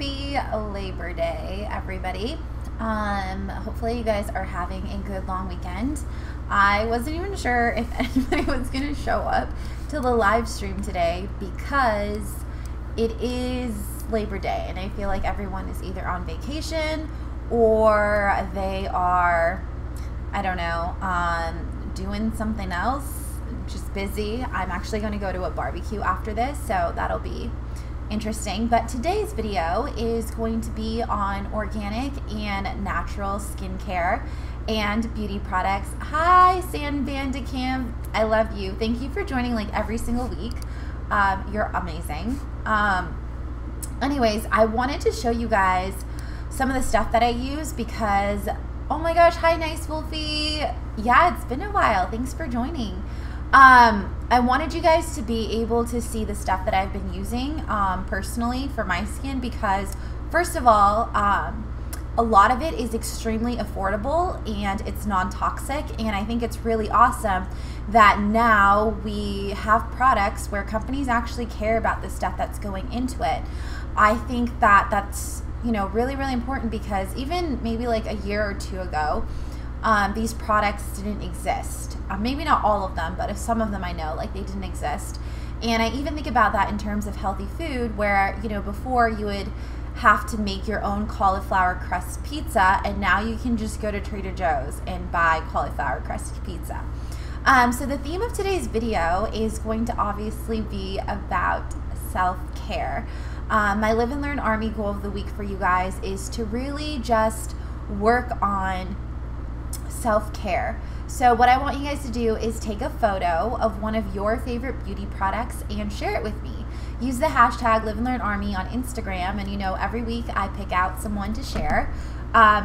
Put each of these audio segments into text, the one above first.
Happy Labor Day, everybody. Hopefully you guys are having a good long weekend. I wasn't even sure if anybody was going to show up to the live stream today because it is Labor Day and I feel like everyone is either on vacation or they are, I don't know, doing something else, just busy. I'm actually going to go to a barbecue after this, so that'll be interesting. But today's video is going to be on organic and natural skincare and beauty products. Hi, San Bandicam. I love you. Thank you for joining like every single week. You're amazing. Anyways, I wanted to show you guys some of the stuff that I use because, oh my gosh, hi, Nice Wolfie. Yeah, it's been a while. Thanks for joining. I wanted you guys to be able to see the stuff that I've been using personally for my skin because, first of all, a lot of it is extremely affordable and it's non-toxic, and I think it's really awesome that now we have products where companies actually care about the stuff that's going into it. I think that that's, you know, really, really important because even maybe like a year or two ago, these products didn't exist. Maybe not all of them, but if some of them I know, like they didn't exist. And I even think about that in terms of healthy food where, you know, before you would have to make your own cauliflower crust pizza, and now you can just go to Trader Joe's and buy cauliflower crust pizza. So the theme of today's video is going to obviously be about self-care. My Live and Learn Army goal of the week for you guys is to really just work on self-care. So what I want you guys to do is take a photo of one of your favorite beauty products and share it with me. Use the hashtag Live and Learn Army on Instagram, and you know, every week I pick out someone to share.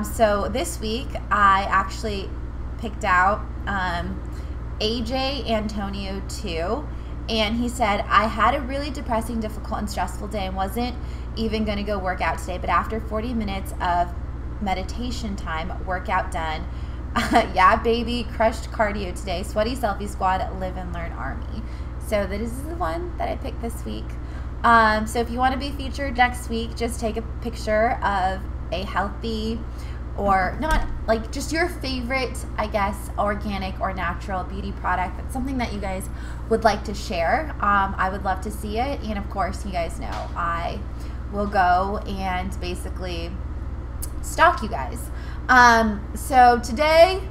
So this week I actually picked out AJ Antonio too, and he said, I had a really depressing, difficult, and stressful day and wasn't even going to go work out today, but after 40 minutes of meditation time, workout done. Yeah, baby, crushed cardio today. Sweaty Selfie Squad, Live and Learn Army. So this is the one that I picked this week. So if you want to be featured next week, just take a picture of a healthy, or not, like just your favorite, I guess, organic or natural beauty product. That's something that you guys would like to share. I would love to see it. And of course, you guys know I will go and basically stalk you guys. So today,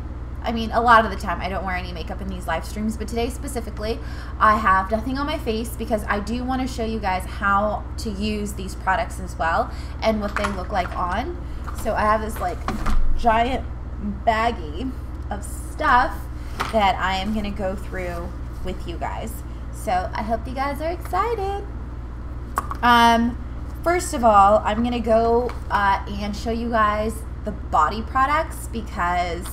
I mean, a lot of the time I don't wear any makeup in these live streams, but today specifically, I have nothing on my face because I do want to show you guys how to use these products as well and what they look like on. So I have this like giant baggie of stuff that I am going to go through with you guys. So I hope you guys are excited. First of all, I'm going to go and show you guys the body products because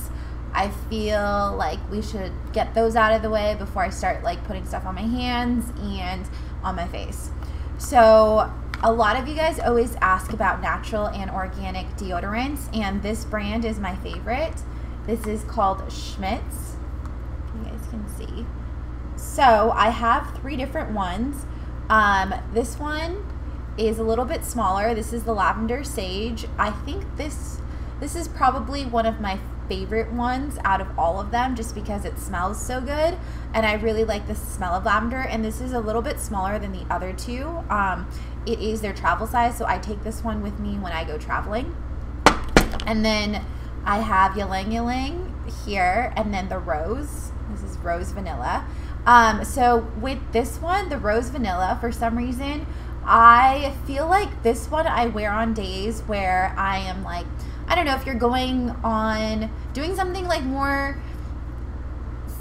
I feel like we should get those out of the way before I start like putting stuff on my hands and on my face. So a lot of you guys always ask about natural and organic deodorants, and this brand is my favorite. This is called Schmidt's. You guys can see. So I have 3 different ones. This one is a little bit smaller. This is the lavender sage. I think this is probably one of my favorite ones out of all of them just because it smells so good and I really like the smell of lavender. And this is a little bit smaller than the other 2. It is their travel size, so I take this one with me when I go traveling. And then I have Ylang Ylang here, and then the rose. This is rose vanilla. So with this one, the rose vanilla, for some reason I feel like this one I wear on days where I am like, I don't know, if you're going on doing something like more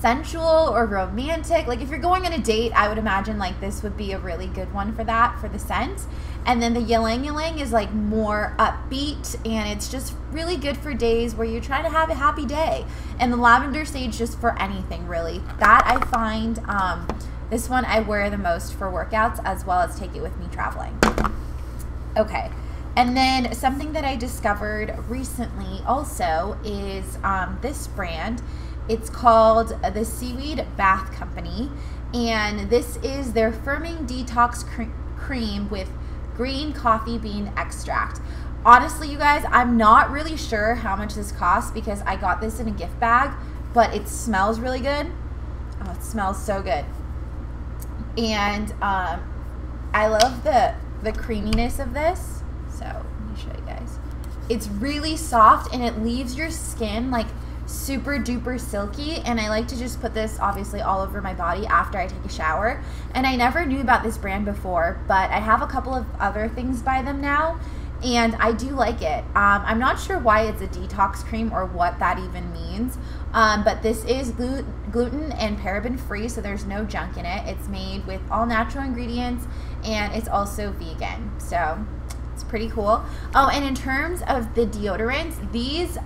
sensual or romantic, like if you're going on a date, I would imagine like this would be a really good one for that, for the scent. And then the Ylang Ylang is like more upbeat, and it's just really good for days where you're trying to have a happy day. And the lavender sage just for anything really. That I find, this one I wear the most for workouts as well as take it with me traveling. Okay. And then something that I discovered recently also is this brand. It's called the Seaweed Bath Company, and this is their firming detox cream with green coffee bean extract. Honestly, you guys, I'm not really sure how much this costs because I got this in a gift bag, but it smells really good. Oh, it smells so good. And I love the creaminess of this. So let me show you guys. It's really soft and it leaves your skin like super duper silky, and I like to just put this obviously all over my body after I take a shower. And I never knew about this brand before, but I have a couple of other things by them now, and I do like it. I'm not sure why it's a detox cream or what that even means, but this is gluten and paraben free, so there's no junk in it. It's made with all natural ingredients, and it's also vegan, so it's pretty cool. Oh, and in terms of the deodorants, these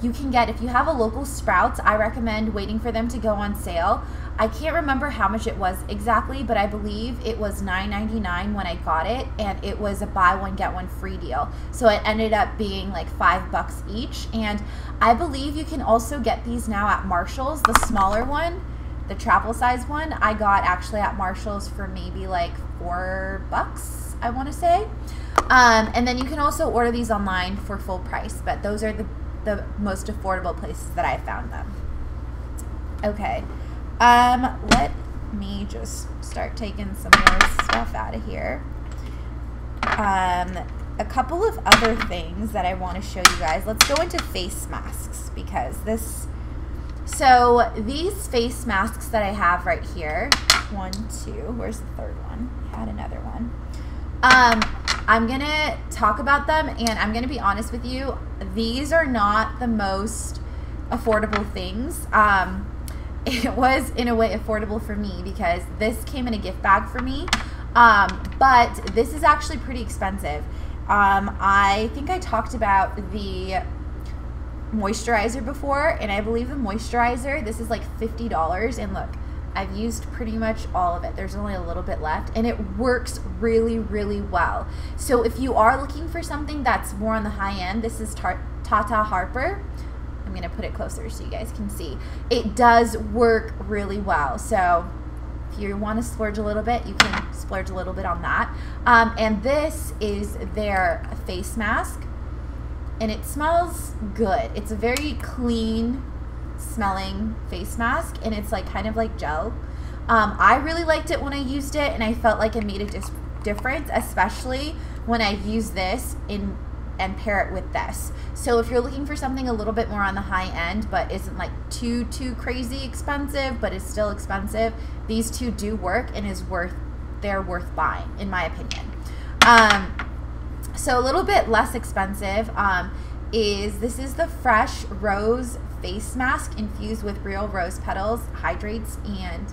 you can get, if you have a local Sprouts, I recommend waiting for them to go on sale. I can't remember how much it was exactly, but I believe it was $9.99 when I got it, and it was a buy one get one free deal. So it ended up being like $5 each. And I believe you can also get these now at Marshall's, the smaller one, the travel size one. I got actually at Marshall's for maybe like $4, I want to say. And then you can also order these online for full price, but those are the most affordable places that I found them. Okay, let me just start taking some more stuff out of here. A couple of other things that I want to show you guys. Let's go into face masks, because so these face masks that I have right here, 1, 2, where's the third one? I had another one. I'm gonna talk about them, and I'm gonna be honest with you, these are not the most affordable things. It was in a way affordable for me because this came in a gift bag for me, but this is actually pretty expensive. I think I talked about the moisturizer before, and I believe the moisturizer, this is like $50, and look, I've used pretty much all of it. There's only a little bit left, and it works really, really well. So if you are looking for something that's more on the high end, this is Tata Harper. I'm gonna put it closer so you guys can see. It does work really well. So if you want to splurge a little bit, you can splurge a little bit on that. And this is their face mask, and it smells good. It's a very clean smelling face mask, and it's like kind of like gel. I really liked it when I used it, and I felt like it made a difference, especially when I use this and pair it with this. So if you're looking for something a little bit more on the high end but isn't like too crazy expensive but is still expensive, these two do work and they're worth buying in my opinion. So a little bit less expensive this is the Fresh Rose face mask infused with real rose petals, hydrates, and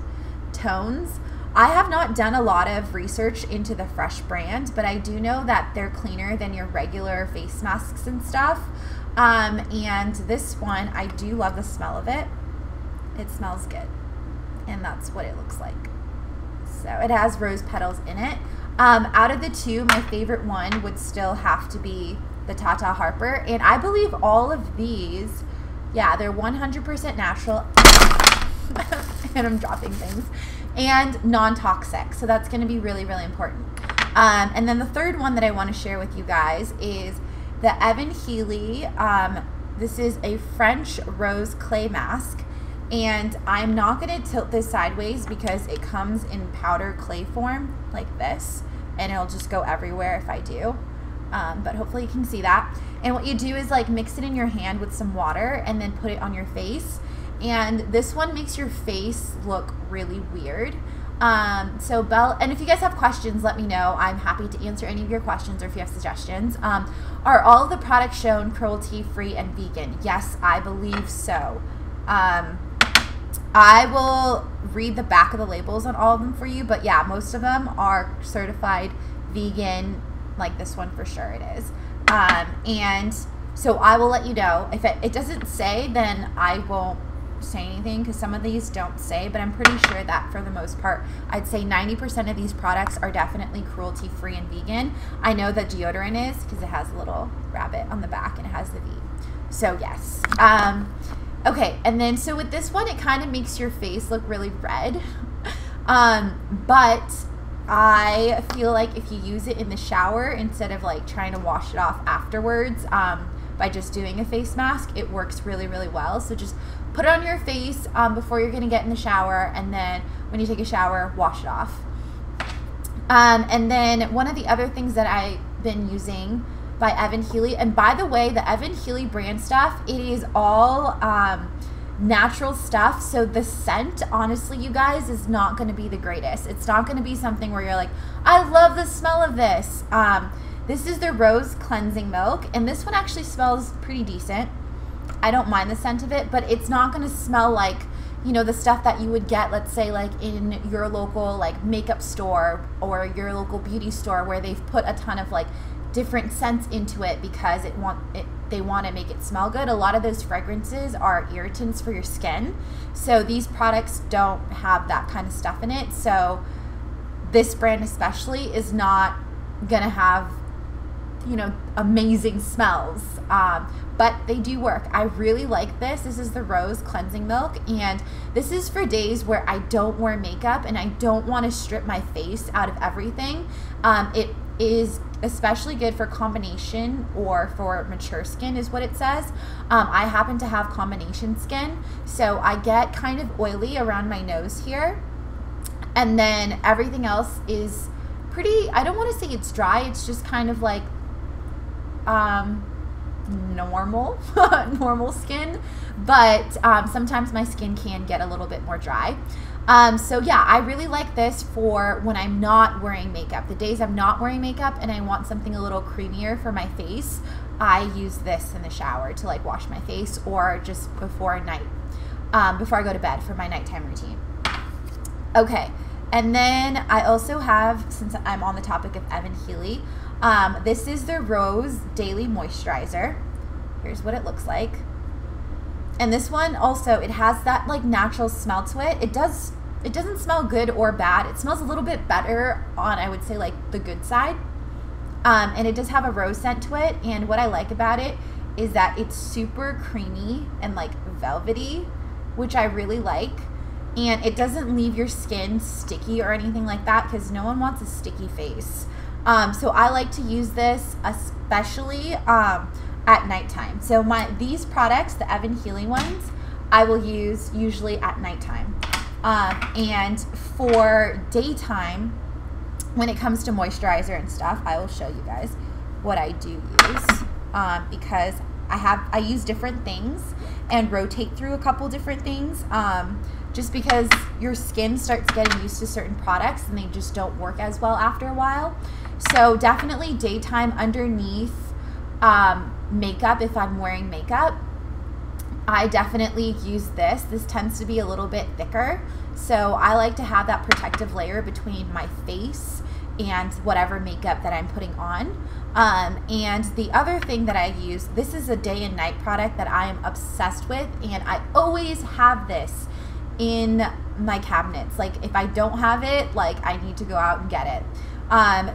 tones. I have not done a lot of research into the Fresh brand, but I do know that they're cleaner than your regular face masks and stuff. And this one, I do love the smell of it. It smells good, and that's what it looks like. So it has rose petals in it. Out of the two, my favorite one would still have to be the Tata Harper, and I believe all of these, yeah, they're 100% natural, and I'm dropping things, and non-toxic, so that's going to be really, really important. And then the third one that I want to share with you guys is the Evan Healy. This is a French Rose Clay Mask, and I'm not going to tilt this sideways because it comes in powder clay form like this, and it'll just go everywhere if I do. But hopefully you can see that. And what you do is like mix it in your hand with some water and then put it on your face. And this one makes your face look really weird. So Belle, and if you guys have questions, let me know. I'm happy to answer any of your questions, or if you have suggestions. Are all of the products shown cruelty-free and vegan? Yes, I believe so. I will read the back of the labels on all of them for you, but yeah, most of them are certified vegan. Like this one for sure it is. And so I will let you know. If it doesn't say, then I won't say anything, because some of these don't say, but I'm pretty sure that for the most part, I'd say 90% of these products are definitely cruelty-free and vegan. I know that deodorant is, because it has a little rabbit on the back and it has the V. So yes. Okay, and then so with this one, it kind of makes your face look really red. But I feel like if you use it in the shower instead of like trying to wash it off afterwards by just doing a face mask, it works really, really well. So just put it on your face before you're gonna get in the shower, and then when you take a shower, wash it off. And then one of the other things that I've been using by Evan Healy, and by the way, the Evan Healy brand stuff, it is all natural stuff. So the scent, honestly, you guys, is not going to be the greatest. It's not going to be something where you're like, I love the smell of this. This is the Rose Cleansing Milk, and this one actually smells pretty decent. I don't mind the scent of it, but it's not going to smell like, you know, the stuff that you would get, let's say, like in your local like makeup store or your local beauty store, where they've put a ton of like different scents into it because they want to make it smell good. A lot of those fragrances are irritants for your skin, so these products don't have that kind of stuff in it. So this brand especially is not gonna have, you know, amazing smells, but they do work. I really like this. This is the Rose Cleansing Milk, and this is for days where I don't wear makeup and I don't want to strip my face out of everything. It is especially good for combination or for mature skin is what it says. I happen to have combination skin, so I get kind of oily around my nose here, and then everything else is pretty, I don't want to say it's dry, it's just kind of like normal normal skin, but sometimes my skin can get a little bit more dry. So yeah, I really like this for when I'm not wearing makeup. The days I'm not wearing makeup and I want something a little creamier for my face, I use this in the shower to like wash my face, or just before I go to bed for my nighttime routine. Okay, and then I also have, since I'm on the topic of Evan Healy, this is the Rose Daily Moisturizer. Here's what it looks like. And this one also, it has that like natural smell to it. It doesn't smell good or bad. It smells a little bit better on, I would say, like the good side. And it does have a rose scent to it. And what I like about it is that it's super creamy and like velvety, which I really like. And it doesn't leave your skin sticky or anything like that, because no one wants a sticky face. So I like to use this especially at nighttime. So these products, the Evan Healy ones, I will use usually at nighttime. And for daytime, when it comes to moisturizer and stuff, I will show you guys what I do use, because I use different things and rotate through a couple different things, just because your skin starts getting used to certain products and they just don't work as well after a while. So definitely daytime underneath makeup, if I'm wearing makeup, I definitely use this. This tends to be a little bit thicker, so I like to have that protective layer between my face and whatever makeup that I'm putting on. And the other thing that I use, this is a day and night product that I am obsessed with, and I always have this in my cabinets. Like if I don't have it, like I need to go out and get it.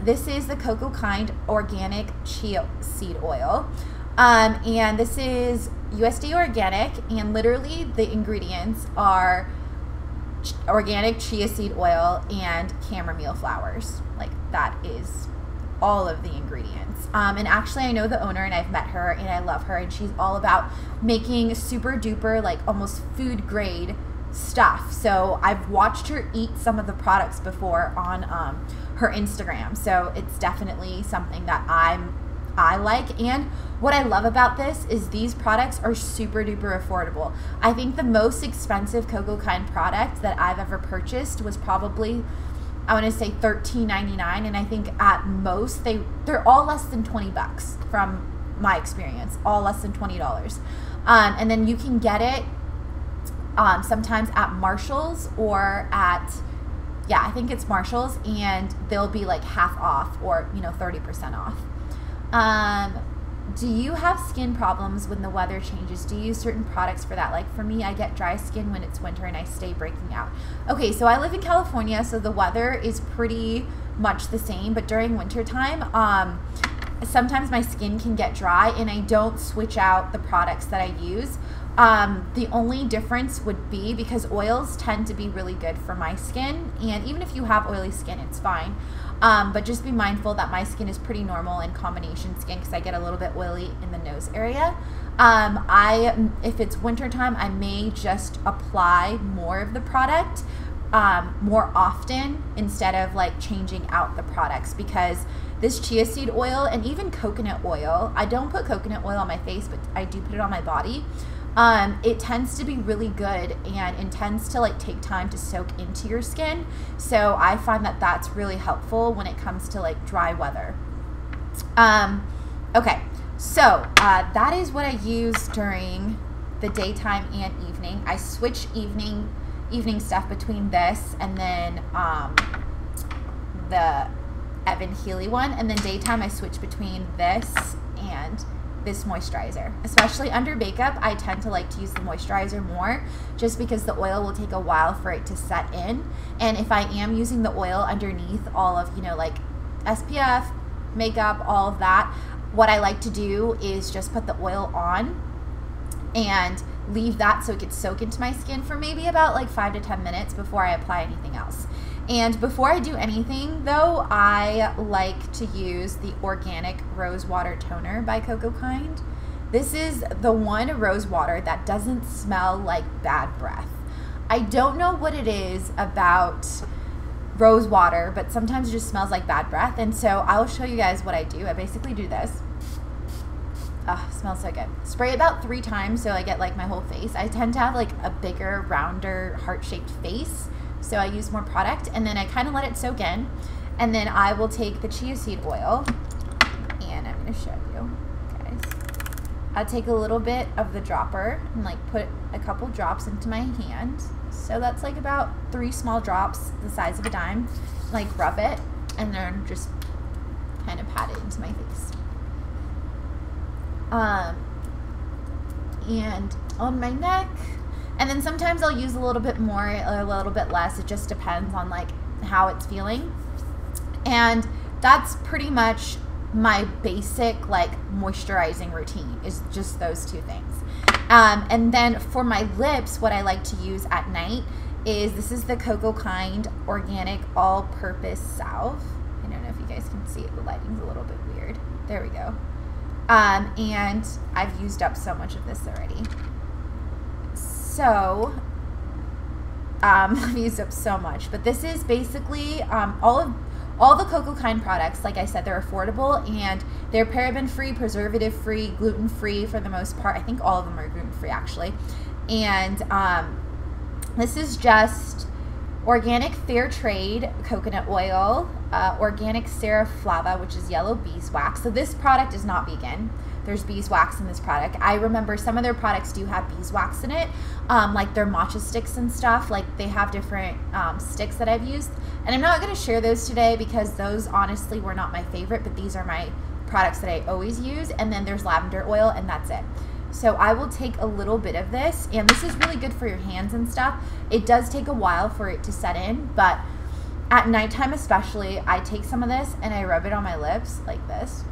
This is the Cocoa Kind Organic Chia Seed Oil. And this is USDA organic, and literally the ingredients are organic chia seed oil and chamomile flowers. Like that is all of the ingredients. And actually I know the owner and I've met her and I love her, and she's all about making super duper like almost food grade stuff. So I've watched her eat some of the products before on her Instagram. So it's definitely something that I like. And what I love about this is these products are super duper affordable. I think the most expensive Cocoa Kind product that I've ever purchased was probably, I want to say $13.99, and I think at most they're all less than 20 bucks from my experience, all less than $20. And then you can get it sometimes at Marshall's or at, yeah, I think it's Marshall's, and they'll be like half off or 30% off. Do you have skin problems when the weather changes? Do you use certain products for that? Like for me, I get dry skin when it's winter and I stay breaking out. Okay, so I live in California, so the weather is pretty much the same, but during winter time, sometimes my skin can get dry and I don't switch out the products that I use. The only difference would be because oils tend to be really good for my skin, and even if you have oily skin, it's fine. But just be mindful that my skin is pretty normal in combination skin because I get a little bit oily in the nose area. If it's wintertime, I may just apply more of the product more often instead of like changing out the products, because this chia seed oil and even coconut oil, I don't put coconut oil on my face, but I do put it on my body. It tends to be really good and it tends to like take time to soak into your skin. So I find that that's really helpful when it comes to like dry weather. Okay, so that is what I use during the daytime and evening. I switch evening stuff between this and then the Evan Healy one, and then daytime I switch between this and this moisturizer. Especially under makeup, I tend to like to use the moisturizer more just because the oil will take a while for it to set in, and if I am using the oil underneath all of, you know, like SPF, makeup, all of that, what I like to do is just put the oil on and leave that so it gets soak into my skin for maybe about like 5 to 10 minutes before I apply anything else. And before I do anything though, I like to use the Organic Rose Water Toner by Coco Kind. This is the one rose water that doesn't smell like bad breath. I don't know what it is about rose water, but sometimes it just smells like bad breath. And so I'll show you guys what I do. I basically do this. Oh, smells so good. Spray it about 3 times so I get like my whole face. I tend to have like a bigger, rounder, heart-shaped face, so I use more product, and then I kind of let it soak in, and then I will take the chia seed oil, and I'm going to show you guys. I'll take a little bit of the dropper and like put a couple drops into my hand. So that's like about 3 small drops the size of a dime. Like rub it and then just kind of pat it into my face. And on my neck, and then sometimes I'll use a little bit more or a little bit less. It just depends on like how it's feeling. And that's pretty much my basic like moisturizing routine, is just those 2 things. And then for my lips, what I like to use at night is, this is the Coco Kind Organic All-Purpose Salve. I don't know if you guys can see it, the lighting's a little bit weird. There we go. And I've used up so much of this already. So, I've used up so much, but this is basically all the Coco Kind products. Like I said, they're affordable and they're paraben-free, preservative-free, gluten-free for the most part. I think all of them are gluten-free actually. And this is just organic fair trade coconut oil, organic ceraflava, which is yellow beeswax. So this product is not vegan. There's beeswax in this product. I remember some of their products do have beeswax in it, like their matcha sticks and stuff. Like they have different sticks that I've used. And I'm not going to share those today because those honestly were not my favorite, but these are my products that I always use. And then there's lavender oil, and that's it. So I will take a little bit of this, and this is really good for your hands and stuff. It does take a while for it to set in, but at nighttime especially, I take some of this and I rub it on my lips like this.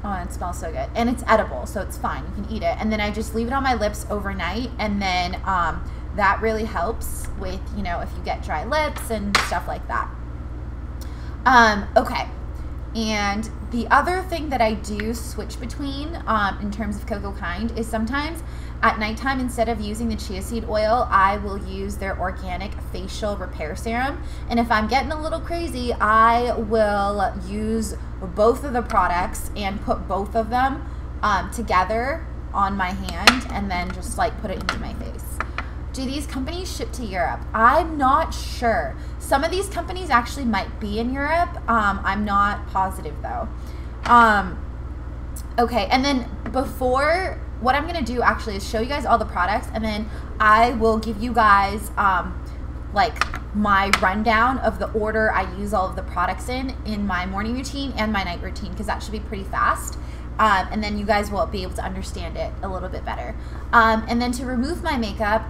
Oh, and it smells so good. And it's edible, so it's fine. You can eat it. And then I just leave it on my lips overnight, and then that really helps with, you know, if you get dry lips and stuff like that. Okay. And the other thing that I do switch between in terms of Coco Kind is sometimes at nighttime, instead of using the chia seed oil, I will use their organic facial repair serum. And if I'm getting a little crazy, I will use both of the products and put both of them together on my hand and then just like put it into my face. Do these companies ship to Europe? I'm not sure. Some of these companies actually might be in Europe. I'm not positive though. Okay, and then before, what I'm gonna do actually is show you guys all the products, and then I will give you guys like my rundown of the order I use all of the products in my morning routine and my night routine, because that should be pretty fast. And then you guys will be able to understand it a little bit better. And then to remove my makeup,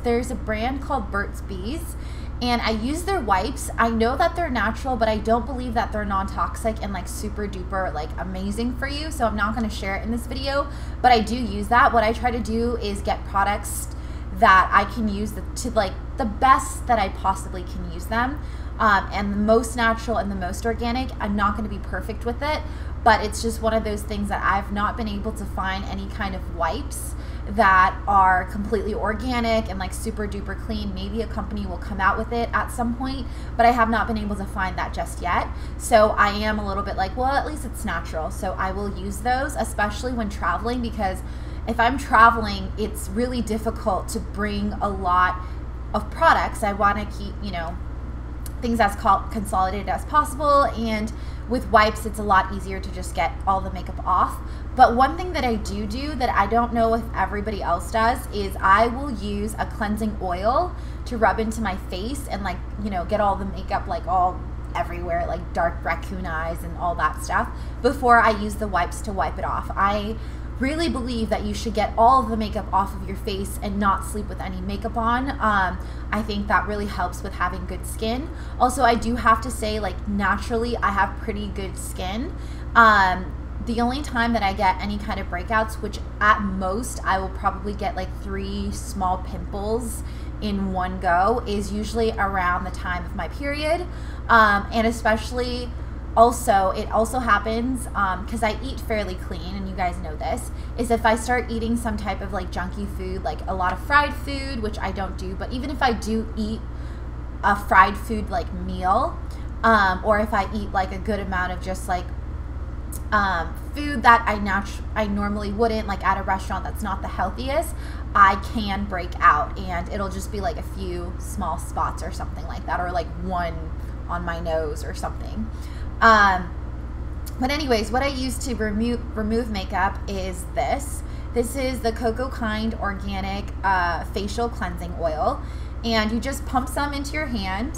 there's a brand called Burt's Bees, and I use their wipes. I know that they're natural, but I don't believe that they're non-toxic and like super duper like amazing for you. So I'm not going to share it in this video, but I do use that. What I try to do is get products that I can use to like the best that I possibly can use them. And the most natural and the most organic. I'm not going to be perfect with it, but it's just one of those things that I've not been able to find any kind of wipes that are completely organic and like super duper clean. Maybe a company will come out with it at some point, but I have not been able to find that just yet. So I am a little bit like, well, at least it's natural. So I will use those, especially when traveling, because if I'm traveling, it's really difficult to bring a lot of products. I want to keep, you know, things as consolidated as possible, and with wipes it's a lot easier to just get all the makeup off. But one thing that I do that I don't know if everybody else does is I will use a cleansing oil to rub into my face and like, you know, get all the makeup like all everywhere, like dark raccoon eyes and all that stuff, before I use the wipes to wipe it off. I really believe that you should get all of the makeup off of your face and not sleep with any makeup on. I think that really helps with having good skin. Also, I do have to say, like, naturally I have pretty good skin. The only time that I get any kind of breakouts, which at most I will probably get like 3 small pimples in one go, is usually around the time of my period. And especially also, it also happens because I eat fairly clean, and you guys know this, is if I start eating some type of like junky food, like a lot of fried food, which I don't do, but even if I do eat a fried food like meal, or if I eat like a good amount of just like food that I normally wouldn't, like at a restaurant that's not the healthiest, I can break out, and it'll just be like a few small spots or something like that, or like one on my nose or something. But anyways, what I use to remove makeup is this. This is the Cocoa Kind Organic Facial Cleansing Oil, and you just pump some into your hand.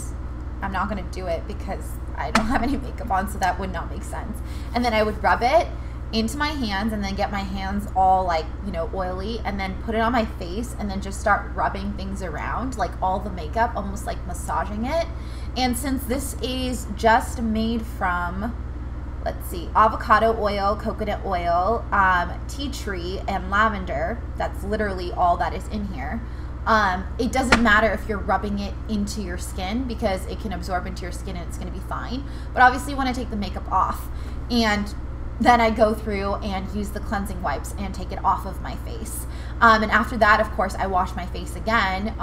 I'm not going to do it because I don't have any makeup on, so that would not make sense. And then I would rub it into my hands and then get my hands all like, you know, oily, and then put it on my face and then just start rubbing things around, like all the makeup, almost like massaging it. And since this is just made from, let's see, avocado oil, coconut oil, tea tree, and lavender, that's literally all that is in here. It doesn't matter if you're rubbing it into your skin, because it can absorb into your skin and it's going to be fine. But obviously you want to take the makeup off, and then I go through and use the cleansing wipes and take it off of my face. And after that, of course, I wash my face again,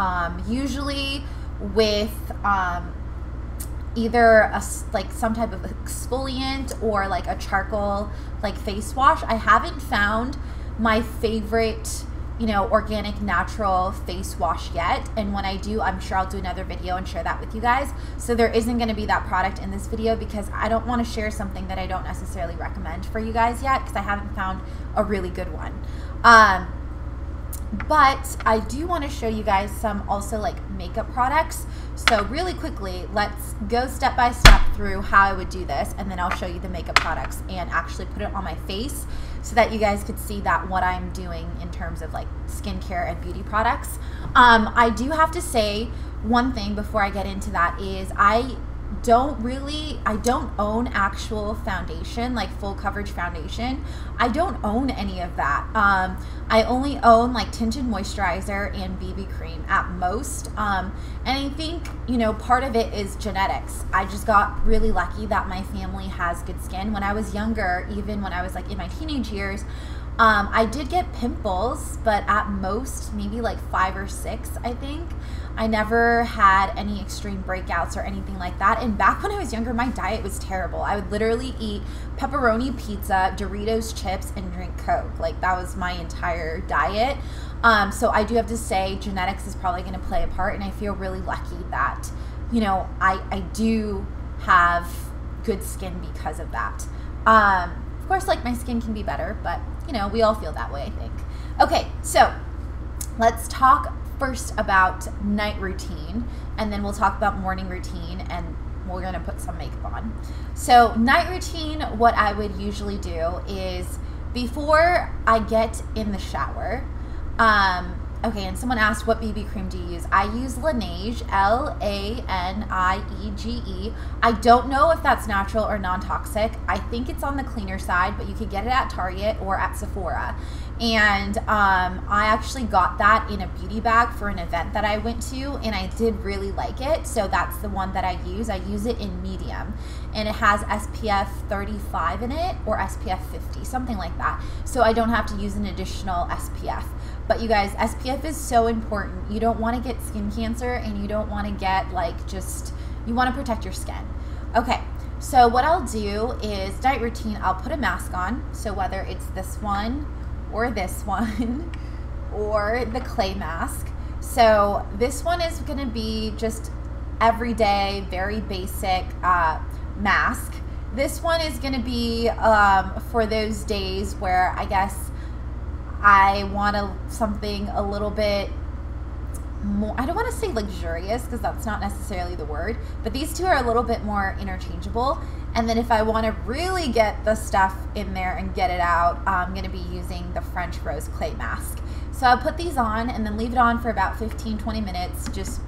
usually with either like some type of exfoliant or like a charcoal like face wash. I haven't found my favorite, you know, organic natural face wash yet, and when I do, I'm sure I'll do another video and share that with you guys. So there isn't going to be that product in this video because I don't want to share something that I don't necessarily recommend for you guys yet, because I haven't found a really good one. But I do want to show you guys some also like makeup products. So really quickly, let's go step by step through how I would do this, and then I'll show you the makeup products and actually put it on my face so that you guys could see that what I'm doing in terms of like skincare and beauty products. I do have to say one thing before I get into that is I don't own actual foundation, like full coverage foundation. I don't own any of that. I only own like tinted moisturizer and BB cream at most. And I think, you know, part of it is genetics. I just got really lucky that my family has good skin. When I was younger, even when I was like in my teenage years, I did get pimples, but at most maybe like 5 or 6, I think. I never had any extreme breakouts or anything like that. And back when I was younger, my diet was terrible. I would literally eat pepperoni pizza, Doritos chips, and drink Coke. Like that was my entire diet. So I do have to say genetics is probably going to play a part, and I feel really lucky that, you know, I do have good skin because of that. Of course, like my skin can be better, but you know, we all feel that way, I think. Okay, so let's talk first about night routine, and then we'll talk about morning routine, and we're gonna put some makeup on. So night routine, what I would usually do is before I get in the shower, Okay, and someone asked, what BB cream do you use? I use Laneige, Laniege. I don't know if that's natural or non-toxic. I think it's on the cleaner side, but you could get it at Target or at Sephora. And I actually got that in a beauty bag for an event that I went to, and I did really like it. So that's the one that I use. I use it in medium, and it has SPF 35 in it, or SPF 50, something like that. So I don't have to use an additional SPF. But you guys, SPF is so important. You don't want to get skin cancer, and you don't want to get you want to protect your skin. Okay, so what I'll do is diet routine, I'll put a mask on. So whether it's this one or this one or the clay mask. So this one is going to be just everyday, very basic mask. This one is going to be for those days where I guess I want something a little bit more, I don't want to say luxurious because that's not necessarily the word, but these two are a little bit more interchangeable. And then if I want to really get the stuff in there and get it out, I'm going to be using the French Rose Clay Mask. So I'll put these on and then leave it on for about 15-20 minutes. Just,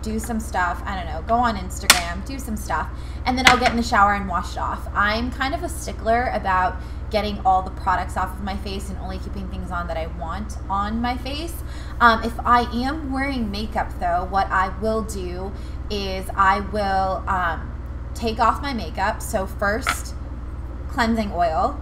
do some stuff. I don't know, go on Instagram, do some stuff. And then I'll get in the shower and wash it off. I'm kind of a stickler about getting all the products off of my face and only keeping things on that I want on my face. If I am wearing makeup though, what I will do is I will take off my makeup. So first, cleansing oil.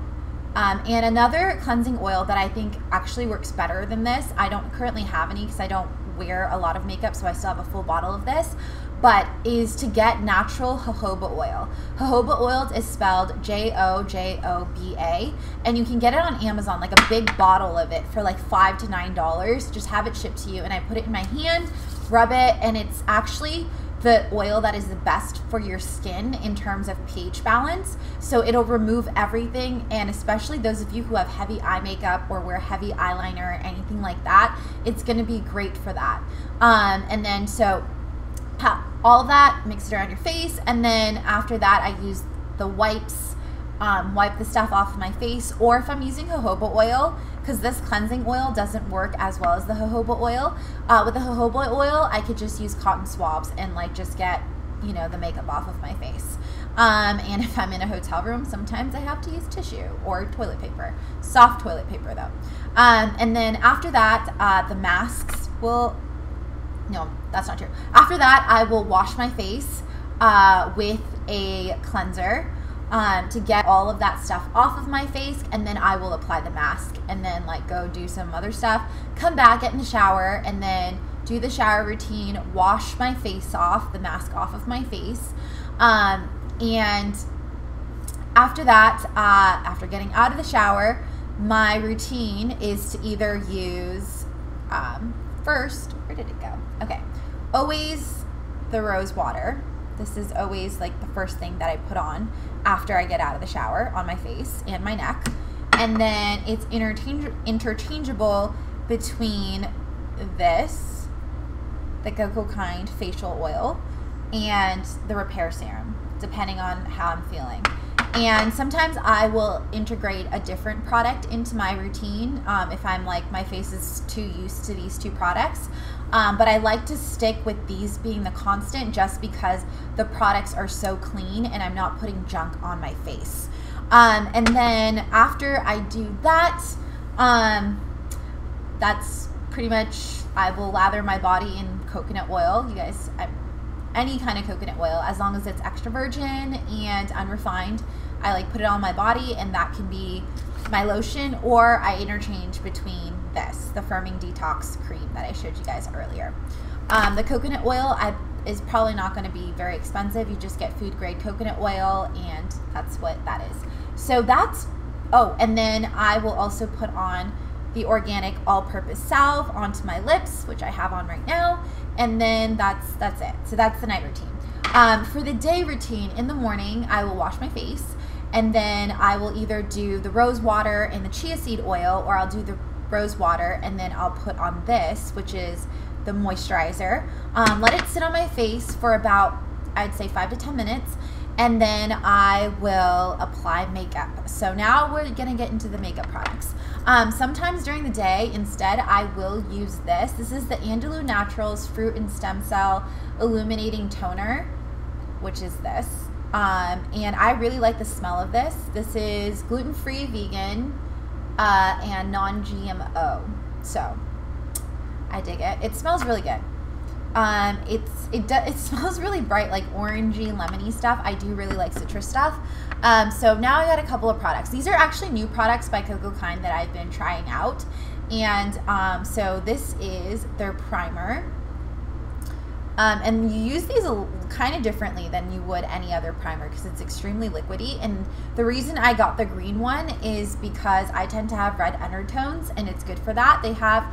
And another cleansing oil that I think actually works better than this, I don't currently have any because I don't wear a lot of makeup, so I still have a full bottle of this, but is to get natural jojoba oil. Jojoba oil is spelled Jojoba, and you can get it on Amazon, like a big bottle of it for like $5 to $9. Just have it shipped to you, and I put it in my hand, rub it, and it's actually the oil that is the best for your skin in terms of pH balance. So it'll remove everything, and especially those of you who have heavy eye makeup or wear heavy eyeliner or anything like that, it's gonna be great for that. And then so all of that, mix it around your face, and then after that I use the wipes, wipe the stuff off of my face, or if I'm using jojoba oil, because this cleansing oil doesn't work as well as the jojoba oil. With the jojoba oil, I could just use cotton swabs and just get, the makeup off of my face. And if I'm in a hotel room, sometimes I have to use tissue or toilet paper, soft toilet paper though. And then after that, the masks will, no, that's not true. After that, I will wash my face with a cleanser. To get all of that stuff off of my face, and then I will apply the mask and then go do some other stuff, come back, get in the shower, and then do the shower routine, wash my face off, the mask off of my face. And after that, after getting out of the shower, my routine is to either use, first, where did it go? Okay, always the rose water. This is always the first thing that I put on after I get out of the shower on my face and my neck. And then it's interchangeable between this, the Cocoa Kind facial oil, and the repair serum, depending on how I'm feeling. And sometimes I will integrate a different product into my routine if I'm my face is too used to these two products. But I like to stick with these being the constant just because the products are so clean and I'm not putting junk on my face. And then after I do that, that's pretty much, I will lather my body in coconut oil. You guys, any kind of coconut oil, as long as it's extra virgin and unrefined. I put it on my body, and that can be my lotion, or I interchange between this, the Firming Detox Cream that I showed you guys earlier. The coconut oil is probably not going to be very expensive. You just get food grade coconut oil, and that's what that is. So that's, oh, and then I will also put on the organic all-purpose salve onto my lips, which I have on right now, and then that's it. So that's the night routine. For the day routine, in the morning, I will wash my face, and then I will either do the rose water and the chia seed oil, or I'll do the rose water and then I'll put on this, which is the moisturizer. Let it sit on my face for about, I'd say 5 to 10 minutes, and then I will apply makeup. So now we're gonna get into the makeup products. Sometimes during the day, instead, I will use this. This is the Andalou Naturals Fruit and Stem Cell Illuminating Toner, which is this. And I really like the smell of this. This is gluten-free, vegan, and non-GMO. So I dig it. It smells really good. It smells really bright, like orangey, lemony stuff. I do really like citrus stuff. So now I got a couple of products. These are actually new products by Coco Kind that I've been trying out. And so this is their primer. And you use these kind of differently than you would any other primer because it's extremely liquidy. And the reason I got the green one is because I tend to have red undertones, and it's good for that. They have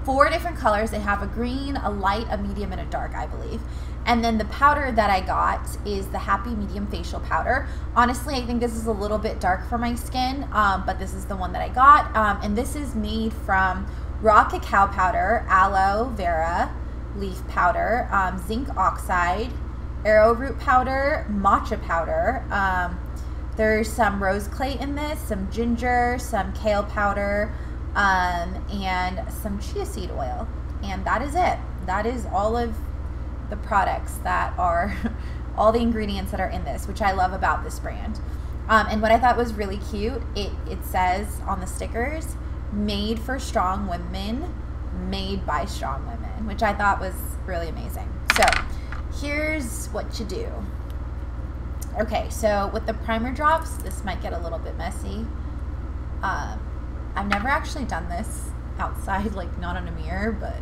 4 different colors. They have a green, a light, a medium, and a dark, I believe. And then the powder that I got is the Happy Medium Facial Powder. Honestly, I think this is a little bit dark for my skin, but this is the one that I got. And this is made from raw cacao powder, aloe vera leaf powder, zinc oxide, arrowroot powder, matcha powder. There's some rose clay in this, some ginger, some kale powder, and some chia seed oil. And that is it. That is all of the products that are, all the ingredients that are in this, which I love about this brand. And what I thought was really cute, it says on the stickers, made for strong women, made by strong women, which I thought was really amazing. So here's what you do. Okay, so with the primer drops, this might get a little bit messy. I've never actually done this outside, like not on a mirror, but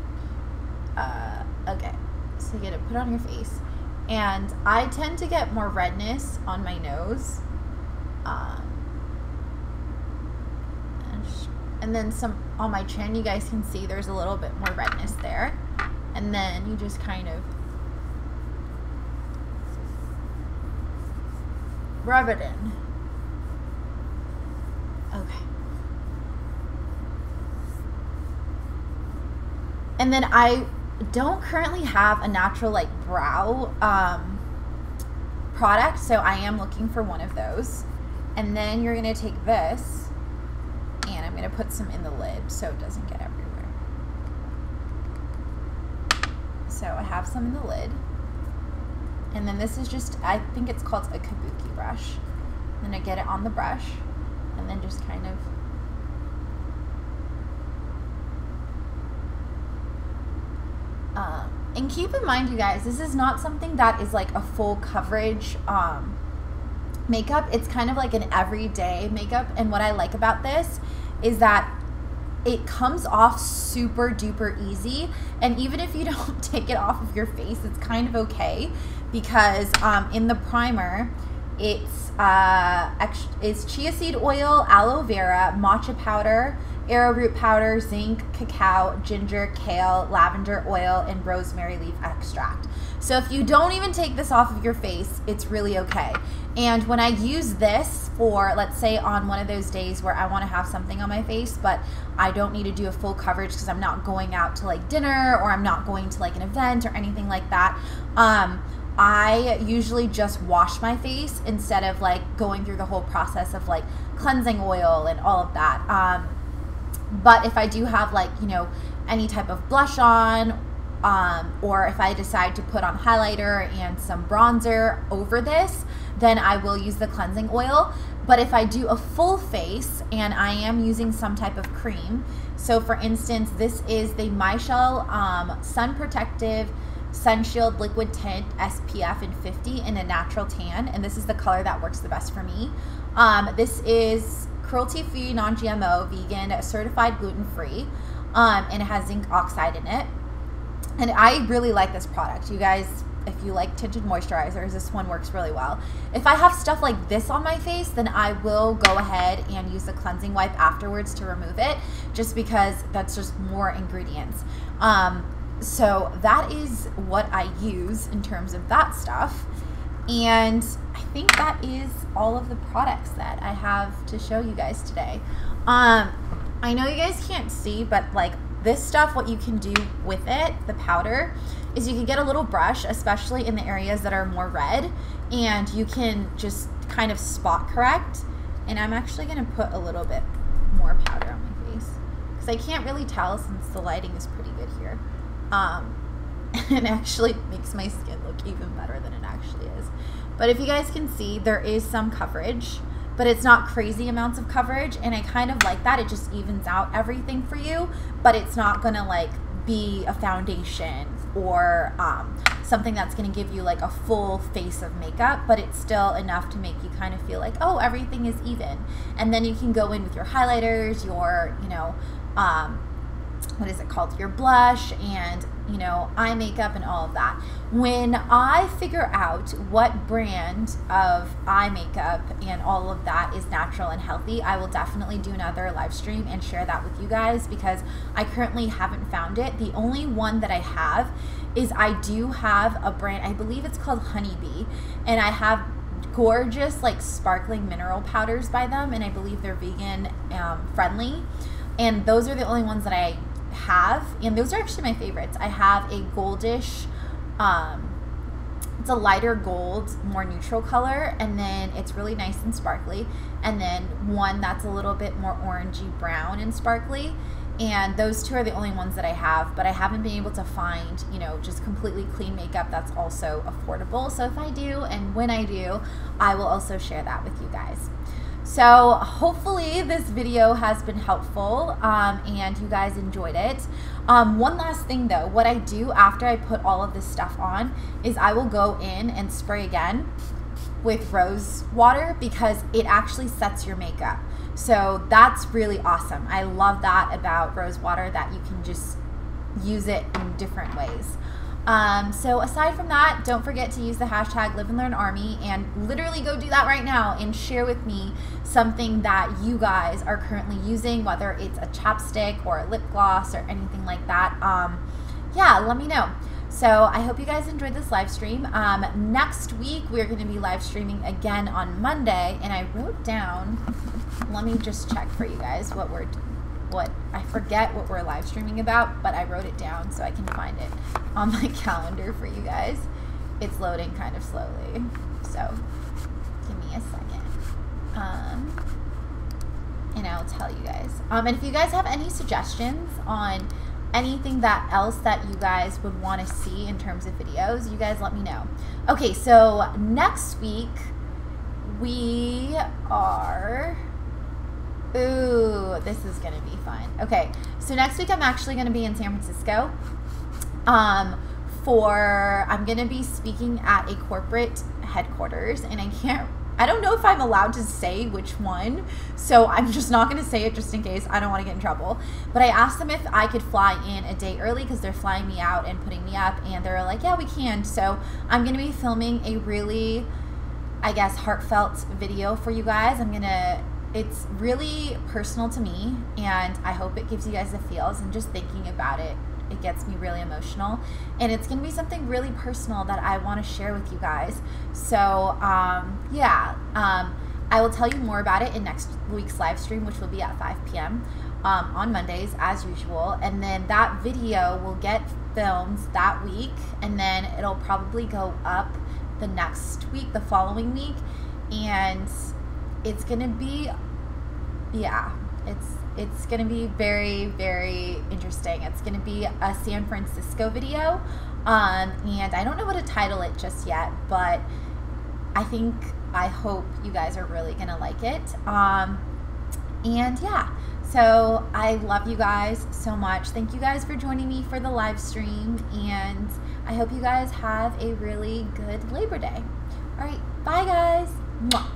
okay. So you get to put on your face. And I tend to get more redness on my nose. And then some on my chin, you guys can see there's a little bit more redness there. And then you just kind of rub it in. Okay. And then I don't currently have a natural like brow product, so I am looking for one of those. And then you're gonna take this, and I'm gonna put some in the lid so it doesn't get everywhere. So I have some in the lid. And then this is just, I think it's called a kabuki brush. Then I get it on the brush, and then just kind of and keep in mind, you guys, this is not something that is like a full coverage makeup. It's kind of like an everyday makeup. And what I like about this is that it comes off super duper easy. And even if you don't take it off of your face, it's kind of okay, because in the primer, it's chia seed oil, aloe vera, matcha powder, arrowroot powder, zinc, cacao, ginger, kale, lavender oil, and rosemary leaf extract. So if you don't even take this off of your face, it's really okay. And when I use this for, let's say on one of those days where I want to have something on my face, but I don't need to do a full coverage because I'm not going out to like dinner, or I'm not going to like an event or anything like that, I usually just wash my face instead of like going through the whole process of like cleansing oil and all of that. But if I do have like, you know, any type of blush on, or if I decide to put on highlighter and some bronzer over this, then I will use the cleansing oil. But if I do a full face and I am using some type of cream, so for instance, this is the Michelle Sun Protective Sun Shield Liquid Tint SPF in 50 in a natural tan, and this is the color that works the best for me. This is cruelty-free, non-GMO, vegan, certified gluten-free, and it has zinc oxide in it. And I really like this product. You guys, if you like tinted moisturizers, this one works really well. If I have stuff like this on my face, then I will go ahead and use the cleansing wipe afterwards to remove it, just because that's just more ingredients. So that is what I use in terms of that stuff. And I think that is all of the products that I have to show you guys today. I know you guys can't see, but like this stuff, what you can do with it, the powder, is you can get a little brush, especially in the areas that are more red, and you can just kind of spot correct. And I'm actually going to put a little bit more powder on my face because I can't really tell since the lighting is pretty good here. It actually makes my skin look even better than it actually is. But if you guys can see, there is some coverage, but it's not crazy amounts of coverage, and I kind of like that. It just evens out everything for you, but it's not gonna like be a foundation or something that's gonna give you like a full face of makeup, but it's still enough to make you kind of feel like, oh, everything is even. And then you can go in with your highlighters, your, you know, what is it called, your blush, and, you know, eye makeup and all of that. When I figure out what brand of eye makeup and all of that is natural and healthy, I will definitely do another live stream and share that with you guys, because I currently haven't found it. The only one that I have is, I do have a brand, I believe it's called Honeybee, and I have gorgeous like sparkling mineral powders by them, and I believe they're vegan friendly, and those are the only ones that I have, and those are actually my favorites. I have a goldish, it's a lighter gold, more neutral color, and then it's really nice and sparkly, and then one that's a little bit more orangey brown and sparkly, and those two are the only ones that I have, but I haven't been able to find, you know, just completely clean makeup that's also affordable. So if I do, and when I do, I will also share that with you guys. So hopefully this video has been helpful and you guys enjoyed it. One last thing though, what I do after I put all of this stuff on is I will go in and spray again with rose water, because it actually sets your makeup. So that's really awesome. I love that about rose water, that you can just use it in different ways. So aside from that, don't forget to use the hashtag #LiveAndLearnArmy, and literally go do that right now and share with me something that you guys are currently using, whether it's a chapstick or a lip gloss or anything like that. Yeah, let me know. So I hope you guys enjoyed this live stream. Next week, we're going to be live streaming again on Monday, and I wrote down, let me just check for you guys I forget what we're live streaming about, but I wrote it down so I can find it on my calendar for you guys. It's loading kind of slowly, so give me a second. And I'll tell you guys. And if you guys have any suggestions on anything else that you guys would want to see in terms of videos, you guys let me know. Okay, so next week we are... Ooh, this is gonna be fun. Okay, so next week I'm actually gonna be in San Francisco. I'm gonna be speaking at a corporate headquarters, and I don't know if I'm allowed to say which one, so I'm just not gonna say it just in case. I don't wanna get in trouble. But I asked them if I could fly in a day early, because they're flying me out and putting me up, and they're like, yeah, we can. So I'm gonna be filming a really, I guess, heartfelt video for you guys. It's really personal to me, and I hope it gives you guys the feels, and just thinking about it, it gets me really emotional, and it's going to be something really personal that I want to share with you guys. So yeah, I will tell you more about it in next week's live stream, which will be at 5 p.m. On Mondays as usual, and then that video will get filmed that week, and then it'll probably go up the next week, the following week, and it's gonna be, yeah, it's gonna be very, very interesting. It's gonna be a San Francisco video, and I don't know what to title it just yet, but I hope you guys are really gonna like it. And yeah, so I love you guys so much. Thank you guys for joining me for the live stream, and I hope you guys have a really good Labor Day. All right, bye guys. Mwah.